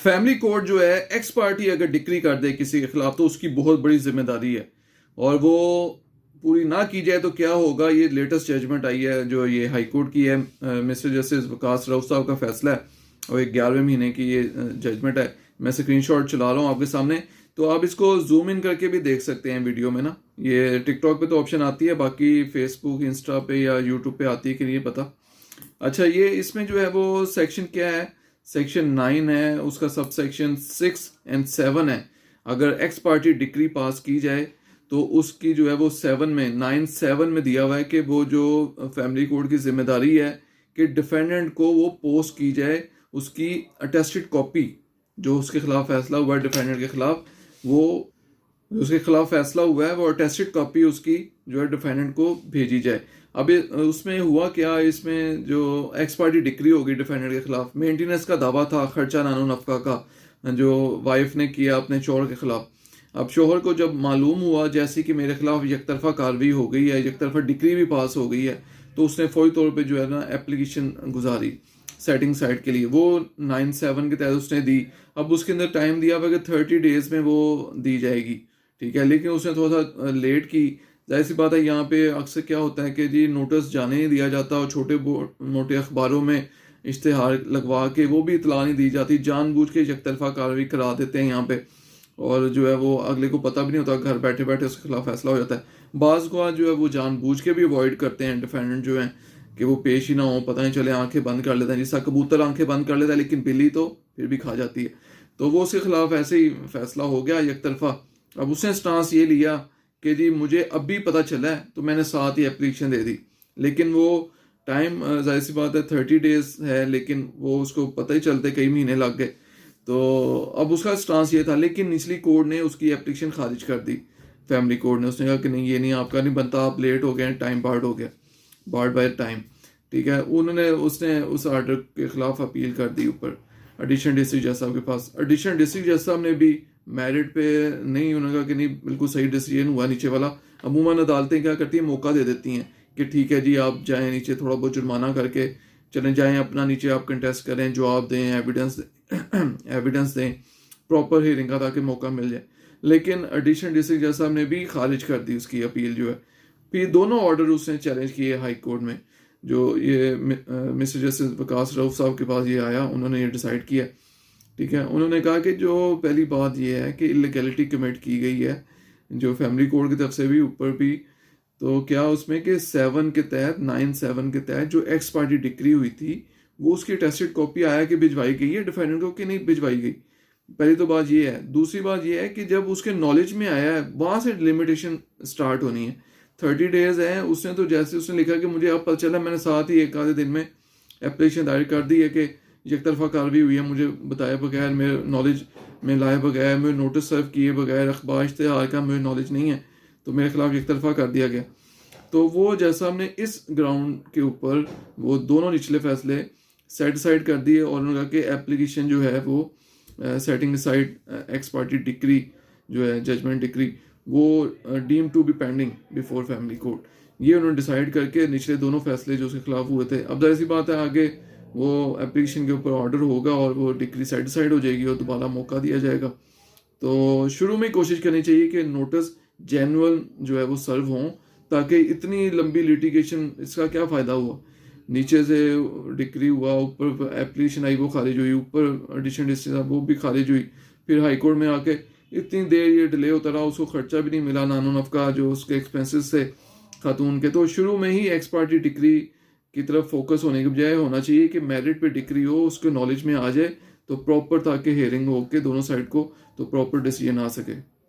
Family court जो है, x party अगर डिक्री कर दे किसी के खिलाफ तो उसकी बहुत बड़ी जिम्मेदारी है, और वो पूरी ना की जाए तो क्या होगा। ये लेटेस्ट जजमेंट आई है जो ये हाई कोर्ट की है, मिस्टर जस्टिस वकास राउत साहब का फैसला है, और एक 11वें महीने की ये जजमेंट है। मैं स्क्रीनशॉट चला रहा हूँ आपके सामने, तो आप इसको जूम इन करके भी देख सकते हैं वीडियो में ना। ये टिकटॉक पे तो ऑप्शन आती है, बाकी फेसबुक इंस्टा पे या यूट्यूब पे आती है कि नहीं पता। अच्छा, ये इसमें जो है वो सेक्शन क्या है, सेक्शन 9 है, उसका सब सेक्शन 6 एंड 7 है। अगर एक्स पार्टी डिक्री पास की जाए तो उसकी जो है वो 7 में 9(7) में दिया हुआ है कि वो जो फैमिली कोर्ट की जिम्मेदारी है कि डिफेंडेंट को वो पोस्ट की जाए उसकी अटेस्टेड कॉपी, जो उसके खिलाफ फैसला हुआ है डिफेंडेंट के खिलाफ, वो उसके खिलाफ फैसला हुआ है वो अटेस्टेड कॉपी उसकी जो है डिफेंडेंट को भेजी जाए। अब उसमें हुआ क्या, इसमें जो एक्स पार्टी डिक्री होगी डिफेंडेंट के खिलाफ, मेंटेनेंस का दावा था, खर्चा नानो नफका का जो वाइफ ने किया अपने शोहर के खिलाफ। अब शोहर को जब मालूम हुआ जैसे कि मेरे खिलाफ यकतरफा कार्रवाई हो गई है, यकतरफा डिक्री भी पास हो गई है, तो उसने फौरी तौर पे जो है ना एप्लीकेशन गुजारी सेटिंग साइट के लिए, वो 9(7) के तहत उसने दी। अब उसके अंदर टाइम दिया हुआ कि 30 डेज में वो दी जाएगी, ठीक है, लेकिन उसने थोड़ा सा लेट की। जाहिर सी बात है, यहाँ पे अक्सर क्या होता है कि जी नोटिस जाने नहीं दिया जाता, और छोटे मोटे अखबारों में इश्तेहार लगवा के वो भी इतला नहीं दी जाती, जानबूझ के यकतरफा कार्रवाई करा देते हैं यहाँ पे, और जो है वो अगले को पता भी नहीं होता, घर बैठे बैठे उसके खिलाफ फैसला हो जाता है। बाज़ को जो है वो जानबूझ के भी अवॉइड करते हैं डिफेंडेंट जो हैं कि वो पेश ही ना हो, पता नहीं चले, आंखें बंद कर लेते हैं, जिसका कबूतर आंखें बंद कर लेता है लेकिन बिल्ली तो फिर भी खा जाती है। तो वो उसके खिलाफ ऐसे ही फैसला हो गया यकतरफा। अब उसने स्टांस ये लिया कि जी मुझे अभी पता चला है तो मैंने साथ ही एप्लीकेशन दे दी, लेकिन वो टाइम जाहिर सी बात है 30 डेज है, लेकिन वो उसको पता ही चलते कई महीने लग गए। तो अब उसका स्टांस ये था, लेकिन निचली कोर्ट ने उसकी एप्लीकेशन खारिज कर दी, फैमिली कोर्ट ने। उसने कहा कि नहीं, ये नहीं, आपका नहीं बनता, आप लेट हो गए, टाइम बार्ड हो गया, बार्ड बाय टाइम, ठीक है। उसने उस आर्डर के खिलाफ अपील कर दी ऊपर एडिशनल डिस्ट्रिक्ट जज साहब के पास। एडिशनल डिस्ट्रिक्ट जज साहब ने भी मेरिट पे नहीं, उन्होंने कहा कि नहीं बिल्कुल सही डिसीजन हुआ नीचे वाला। अमूमन अदालतें क्या करती हैं, मौका दे देती हैं कि ठीक है जी आप जाएं नीचे, थोड़ा बहुत जुर्माना करके चले जाएं, अपना नीचे आप कंटेस्ट करें, जवाब दें, एविडेंस दें, प्रॉपर हियरिंग का, ताकि मौका मिल जाए। लेकिन एडिशनल डिस्ट्रिक्ट जज साहब ने भी खारिज कर दी उसकी अपील जो है। फिर दोनों ऑर्डर उसने चैलेंज किए हाई कोर्ट में, जो ये मिस्टर जस्टिस वकास राउत साहब के पास ये आया, उन्होंने ये डिसाइड किया, ठीक है। उन्होंने कहा कि जो पहली बात ये है कि इलीगैलिटी कमिट की गई है जो फैमिली कोर्ट की तरफ से भी, ऊपर भी, तो क्या उसमें कि 7 के तहत 9(7) के तहत जो एक्स पार्टी डिक्री हुई थी वो उसकी टेस्टेड कॉपी आया कि भिजवाई गई है डिफेंडेंट को कि नहीं भिजवाई गई। पहली तो बात ये है। दूसरी बात ये है कि जब उसके नॉलेज में आया है वहाँ से लिमिटेशन स्टार्ट होनी है। 30 डेज है, उसने तो जैसे उसने लिखा कि मुझे अब पता चला, मैंने साथ ही एक आधे दिन में एप्लीकेशन दायर कर दी है कि एकतरफा कार्रवाई हुई है, मुझे बताए बगैर, मेरे नॉलेज में लाए बगैर, मेरे नोटिस सर्व किए बगैर, अखबार इश्तेहार का मेरे नॉलेज नहीं है, तो मेरे खिलाफ एकतरफा कर दिया गया। तो वो जैसा हमने इस ग्राउंड के ऊपर वो दोनों निचले फैसले सेट साइड कर दिए, और उन्होंने कहा कि एप्लीकेशन जो है वो setting side ex party decree जो है जजमेंट डिक्री, वो deem to be pending before family court, ये उन्होंने डिसाइड करके निचले दोनों फैसले जो उसके खिलाफ हुए थे। अब जाहिर सी बात है आगे वो एप्लीकेशन के ऊपर ऑर्डर होगा और वो डिक्री सेट साइड हो जाएगी और दोबारा मौका दिया जाएगा। तो शुरू में कोशिश करनी चाहिए कि नोटिस जेन्युइन जो है वो सर्व हों, ताकि इतनी लंबी लिटिगेशन, इसका क्या फ़ायदा हुआ, नीचे से डिक्री हुआ, ऊपर एप्लीकेशन आई वो खारिज हुई, ऊपर एडिशनल डिस्ट्रिक्ट वो भी खारिज हुई, फिर हाई कोर्ट में आके इतनी देर ये डिले होता रहा, उसको खर्चा भी नहीं मिला, नानो नफका जो उसके एक्सपेंसेस थे खातून के। तो शुरू में ही एक्स पार्टी डिक्री की तरफ फोकस होने के बजाय होना चाहिए कि मेरिट पे डिक्री हो, उसके नॉलेज में आ जाए, तो प्रॉपर ताकि हेयरिंग हो के दोनों साइड को तो प्रॉपर डिसीजन आ सके।